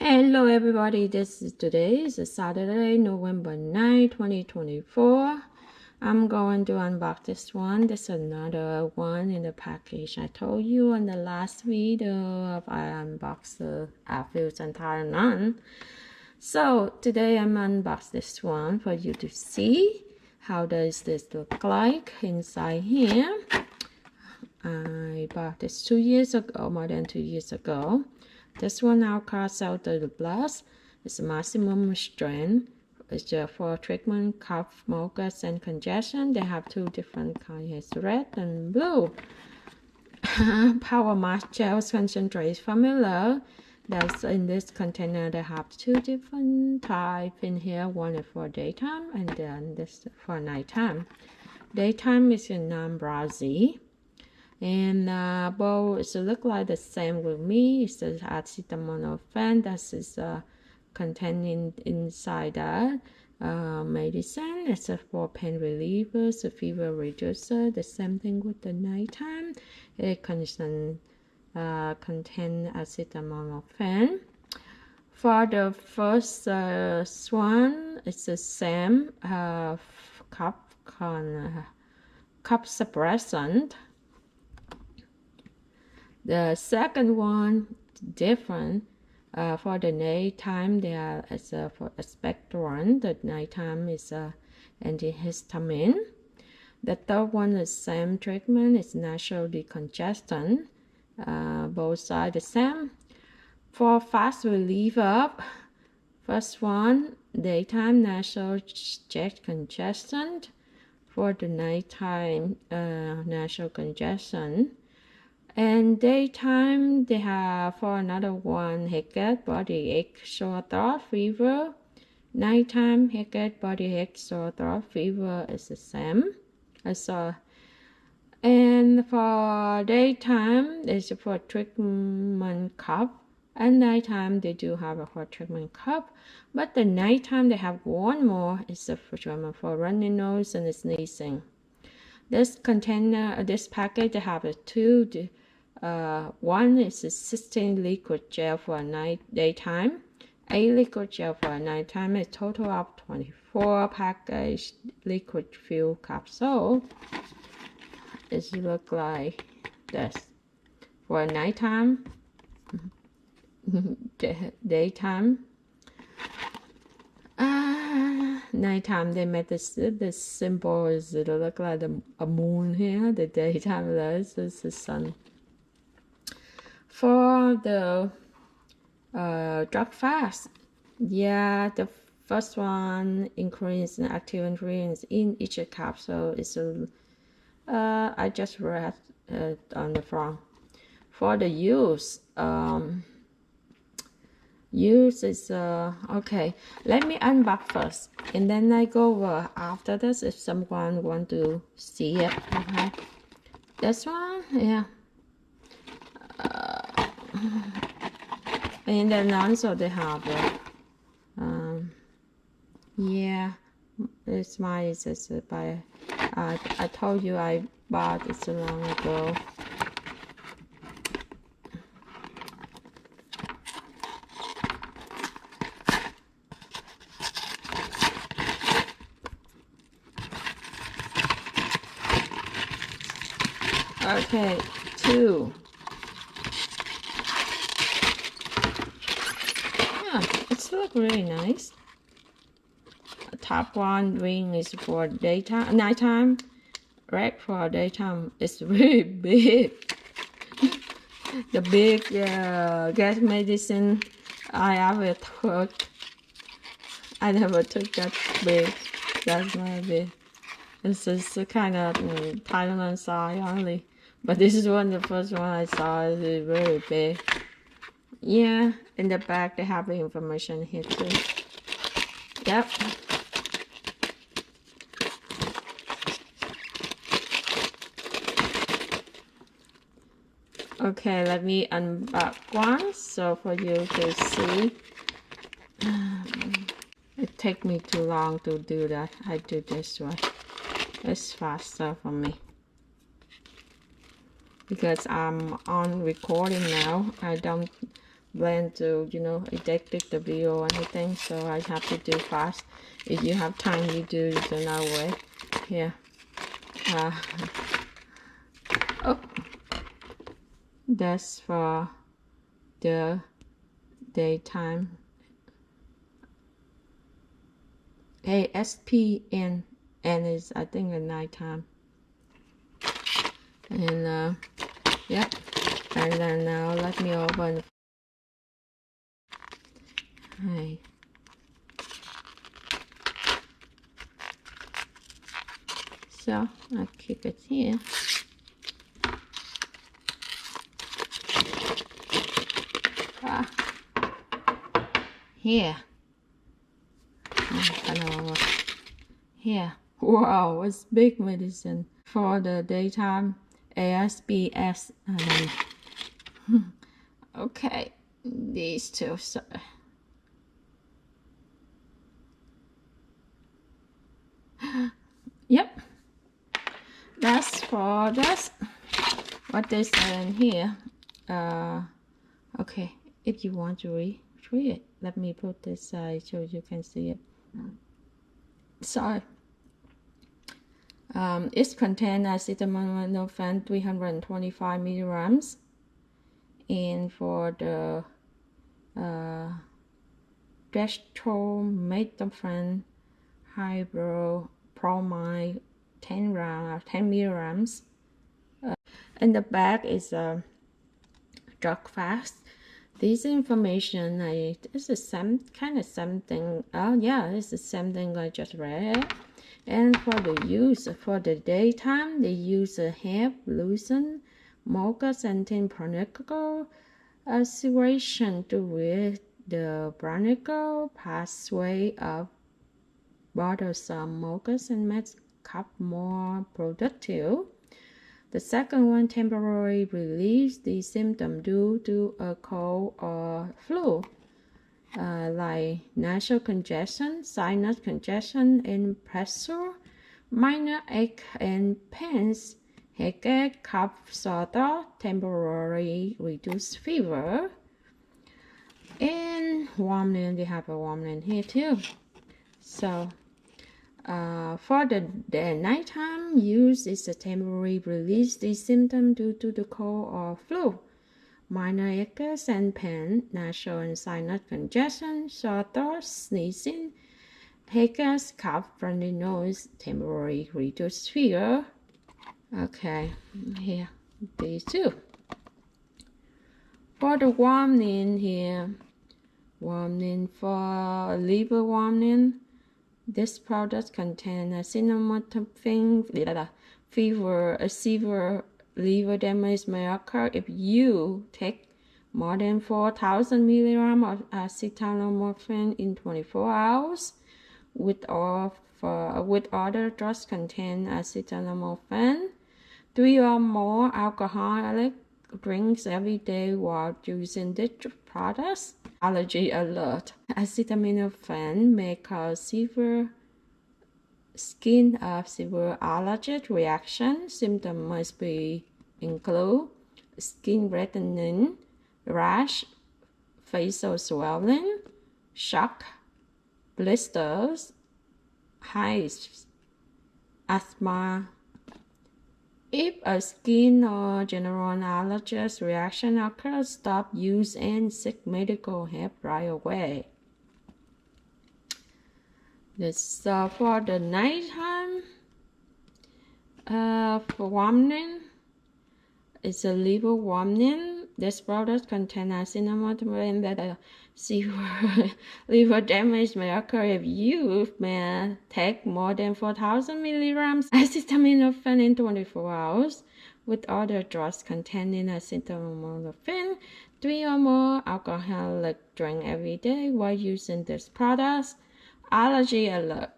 Hello everybody, today is Saturday, November 9, 2024. I'm going to unbox this one. This is another one in the package. I told you in the last video I unboxed the Affuse entire none. So today I'm unboxing this one for you to see how does this look like inside here. I bought this 2 years ago, more than 2 years ago. This one Alka-Seltzer Plus is maximum strength. It's for treatment cough, mucus, and congestion. They have two different kinds, red and blue. POWERMAX gels concentrate formula. That's in this container. They have two different types in here. One is for daytime, and then this for nighttime. Daytime is a non-drowsy. And both look like the same with me. It's the acetaminophen that is contained inside that medicine. It's for pain relievers, fever reducer. The same thing with the nighttime. It contains acetaminophen. For the first one, it's the same cough suppressant. The second one different. For the nighttime, there is for expectorant. The nighttime is antihistamine. The third one is same treatment. It's natural decongestant. Both sides the same. For fast reliever, first one daytime natural jet congestion. For the nighttime natural congestion. And daytime, they have for another one, headache, body ache, sore throat, fever. Nighttime, headache, body ache, sore throat, fever is the same. And for daytime, it's for treatment cough. And nighttime, they do have a for treatment cough. But the nighttime, they have one more. It's for treatment for runny nose and sneezing. This container, this package, they have two. One is a 16 liquid gel for daytime, 8 liquid gel for nighttime. A total of 24 package liquid fuel capsule. It looks like this. For nighttime, daytime. Nighttime they made this symbol is it look like a moon here. The daytime is the sun. For the drug fast, yeah, the first one increase in active ingredients in each capsule is I just read on the front. For the use is okay. Let me unbox first, and then I go over after this if someone want to see it. Okay, this one, yeah. And then also they have yeah, it's mine. It's by I told you I bought it so long ago. Okay, two. Yeah, it's look really nice. Top one green is for daytime, nighttime. Red for daytime. It's really big. The big gas medicine I ever took. I never took that big. That's my big. This is kind of Thailand size only. But this is one, the first one I saw is very big. Yeah, in the back they have the information here too. Yep. Okay, let me unbox one so for you to see. It takes me too long to do that. I do this way. It's faster for me. Because I'm on recording now, I don't blend to, you know, edit the video or anything, so I have to do fast. If you have time, you do it another way. Here. Oh, that's for the daytime. ASPN, and is I think at nighttime. And yeah, and then now let me open. Hey. So I keep it here. Here. Here. Wow, it's big medicine for the daytime. ASBS. Okay, these two. So. Yep, that's for this. What they say in here. Okay, if you want to read it, let me put this side so you can see it. Sorry. It contains acetaminophen 325 milligrams, and for the dextromethorphan hydropromide 10 milligrams. And the back is drug fast. This information is the same kind of something. Yeah, it's the same thing I just read. And for the use for the daytime, they use a hemp loosen mucus and bronchial aspiration to rid the bronchial pathway of bothersome mucus and makes cough more productive. The second one, temporarily relieves the symptom due to a cold or flu, like nasal congestion, sinus congestion, and pressure, minor ache and pains, headache, cough, sore throat, temporarily reduced fever, and warming. We have a warming here too. So for the nighttime use, is a temporary release the symptom due to the cold or flu, minor aches and pain, nasal and sinus congestion, sore throat, sneezing, headache, cough, runny nose, temporary reduced fever. Okay, here these two. For the warming here, warming for liver warming. This product contains acetaminophen. Severe liver damage may occur if you take more than 4,000 milligrams of acetaminophen in 24 hours. With other drugs containing acetaminophen, 3 or more alcoholic drinks every day while using this product. Allergy alert. Acetaminophen may cause severe skin of severe allergic reaction. Symptoms must include skin reddening, rash, facial swelling, shock, blisters, hives, asthma. If a skin or general allergic reaction occurs, stop use and seek medical help right away. This for the nighttime. For warming, it's a liver warming. This product contains acetaminophen that severe liver damage may occur if you may take more than 4,000 milligrams acetaminophen in 24 hours. With other drugs containing acetaminophen, 3 or more alcoholic drink every day while using this product. Allergy alert.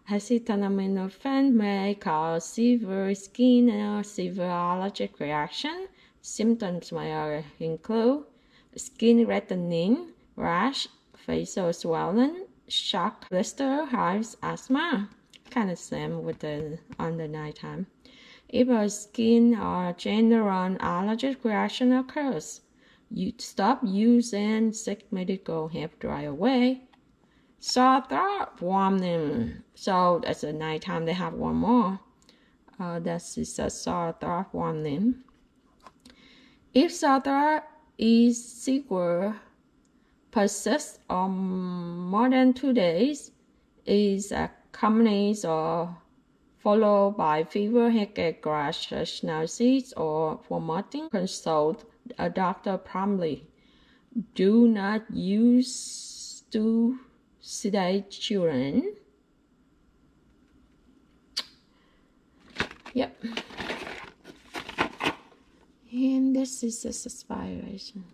Acetaminophen may cause severe skin or severe allergic reaction. Symptoms may include skin reddening, rash, facial swelling, shock, blister, hives, asthma. Kind of same with on the nighttime. If a skin or general allergic reaction occurs, you stop using sick medical have dry away. Sore throat warming. So at the nighttime they have one more. That is a sore throat warming. If sore throat is severe, persists or more than 2 days, is accompanied or followed by fever, headache, rash, nausea, or vomiting, consult a doctor promptly. Do not use to sedate children. Yep. And this is the expiration.